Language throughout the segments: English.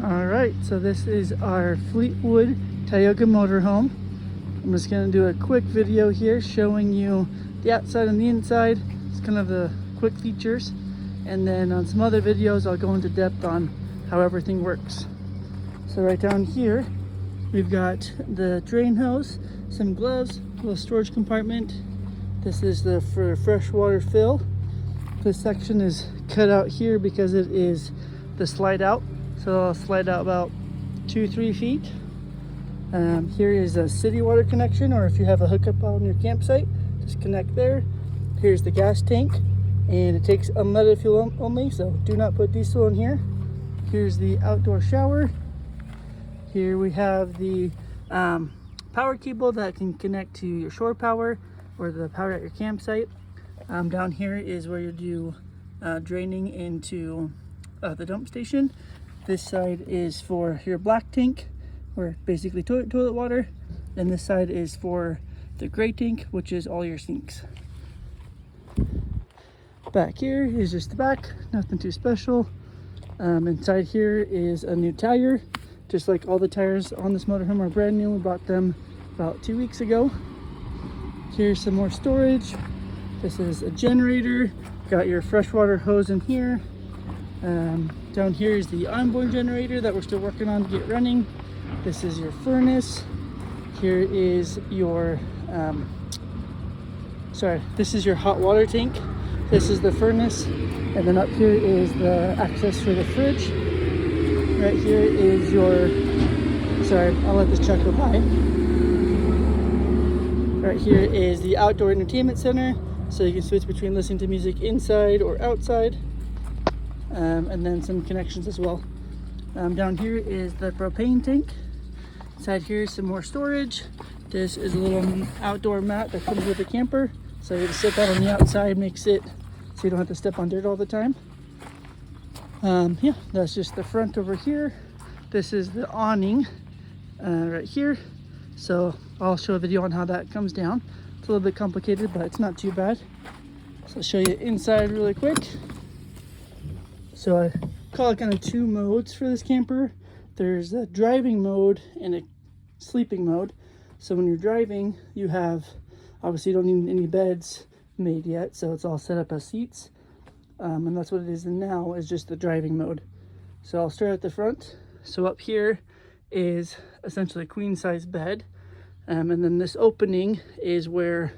All right, so this is our Fleetwood Tioga motorhome. I'm just gonna do a quick video here showing you the outside and the inside. It's kind of the quick features. And then on some other videos, I'll go into depth on how everything works. So right down here, we've got the drain hose, some gloves, a little storage compartment. This is for freshwater fill. This section is cut out here because it is the slide out. So I'll slide out about 2-3 feet. Here is a city water connection, or if you have a hookup on your campsite, just connect there. Here's the gas tank, and it takes unleaded fuel only, so do not put diesel in here. Here's the outdoor shower. Here we have the power cable that can connect to your shore power or the power at your campsite. Down here is where you do draining into the dump station. This side is for your black tank, or basically toilet water. And this side is for the gray tank, which is all your sinks. Back here is just the back, nothing too special. Inside here is a new tire. Just like all the tires on this motorhome are brand new. We bought them about 2 weeks ago. Here's some more storage. This is a generator. Got your freshwater hose in here. Down here is the onboard generator that we're still working on to get running. This is your furnace. Here is your, this is your hot water tank. This is the furnace. And then up here is the access for the fridge. Right here is your, I'll let this truck go by. Right here is the outdoor entertainment center. So you can switch between listening to music inside or outside. And then some connections as well. Down here is the propane tank. Inside here is some more storage. This is a little outdoor mat that comes with the camper. So you just sit that on the outside, makes it so you don't have to step on dirt all the time. Yeah, that's just the front over here. This is the awning right here. So I'll show a video on how that comes down. It's a little bit complicated, but it's not too bad. So I'll show you inside really quick. So I call it kind of two modes for this camper. There's a driving mode and a sleeping mode. So when you're driving, you have, obviously you don't need any beds made yet, so it's all set up as seats. And that's what it is now, is just the driving mode. So I'll start at the front. So up here is essentially a queen size bed. And then this opening is where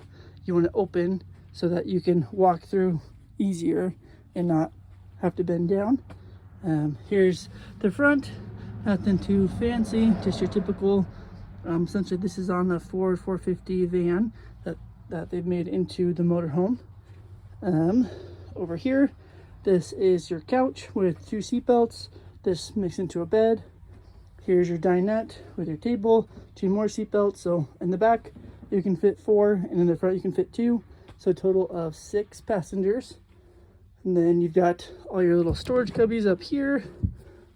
you want to open so that you can walk through easier and not have to bend down. Here's the front, nothing too fancy, just your typical, essentially this is on the Ford 450 van that they've made into the motorhome. Over here, this is your couch with 2 seat belts. This makes into a bed. Here's your dinette with your table, 2 more seat belts. So in the back, you can fit 4, and in the front, you can fit 2. So a total of 6 passengers. And then you've got all your little storage cubbies up here.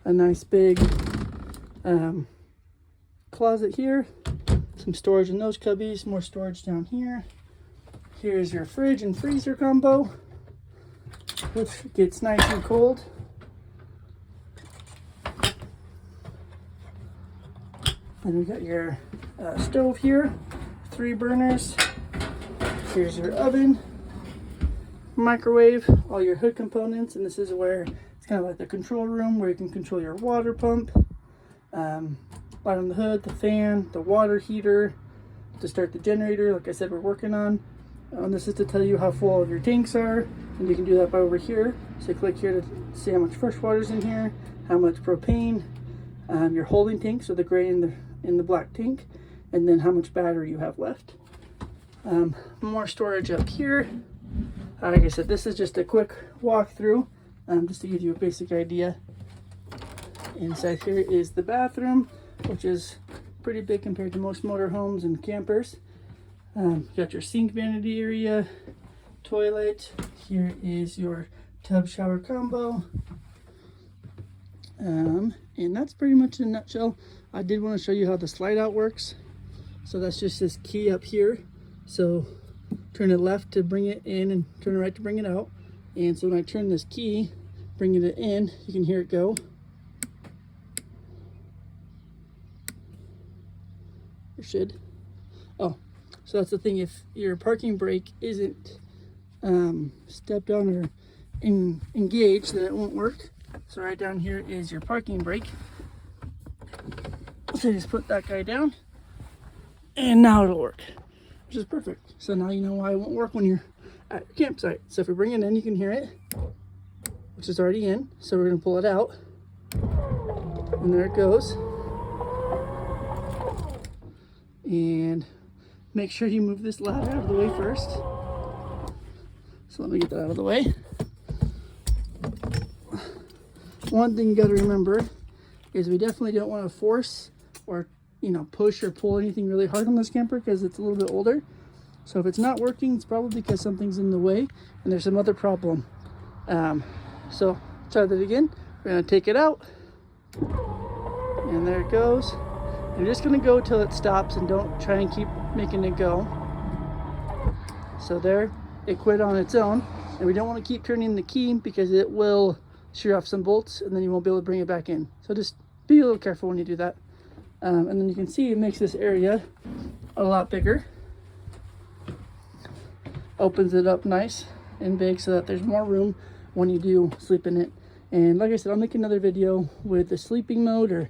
A nice big closet here. Some storage in those cubbies, more storage down here. Here's your fridge and freezer combo, which gets nice and cold. Then we got your stove here, 3 burners. Here's your oven, microwave, all your hood components, and this is where it's kind of like the control room where you can control your water pump. Light on the hood, the fan, the water heater, to start the generator, like I said, we're working on. This is to tell you how full all of your tanks are, and you can do that by over here. So click here to see how much fresh water's in here, how much propane, your holding tank, so the gray and the black tank, and then how much battery you have left. More storage up here. Like I said, this is just a quick walkthrough, just to give you a basic idea. Inside here is the bathroom, which is pretty big compared to most motorhomes and campers. You got your sink vanity area, toilet. Here is your tub shower combo. And that's pretty much in a nutshell. I did want to show you how the slide out works. So that's just this key up here. So turn it left to bring it in and turn it right to bring it out. And so when I turn this key, bringing it in, you can hear it go. should. Oh, so that's the thing. If your parking brake isn't stepped on or engaged, then it won't work. So right down here is your parking brake. So just put that guy down, and now it'll work, which is perfect. So now you know why it won't work when you're at your campsite. So if we bring it in, you can hear it, which is already in. So we're gonna pull it out, and there it goes. And make sure you move this ladder out of the way first. So let me get that out of the way. One thing you got to remember is we definitely don't want to force or, you know, push or pull anything really hard on this camper because it's a little bit older. So if it's not working, it's probably because something's in the way and there's some other problem. So try that again. We're going to take it out, and there it goes. You're just going to go till it stops, and don't try and keep making it go. So there, it quit on its own, and we don't want to keep turning the key because it will shear off some bolts and then you won't be able to bring it back in. So just be a little careful when you do that. And then you can see it makes this area a lot bigger. Opens it up nice and big so that there's more room when you do sleep in it. And like I said, I'll make another video with the sleeping mode, or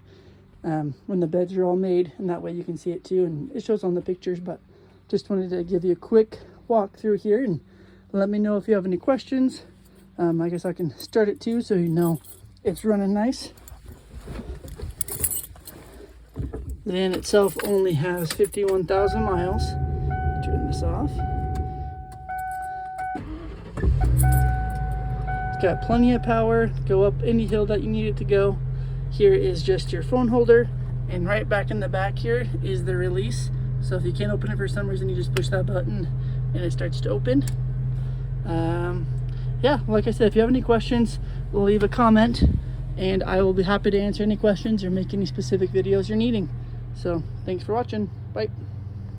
when the beds are all made, and that way you can see it too, and it shows on the pictures. But just wanted to give you a quick walk through here, and let me know if you have any questions. I guess I can start it too, so you know it's running nice. The van itself only has 51,000 miles. Turn this off. It's got plenty of power to go up any hill that you need it to go. Here is just your phone holder, and right back in the back here is the release. So if you can't open it for some reason, you just push that button and it starts to open. Yeah, like I said, if you have any questions, leave a comment and I will be happy to answer any questions or make any specific videos you're needing. So thanks for watching. Bye.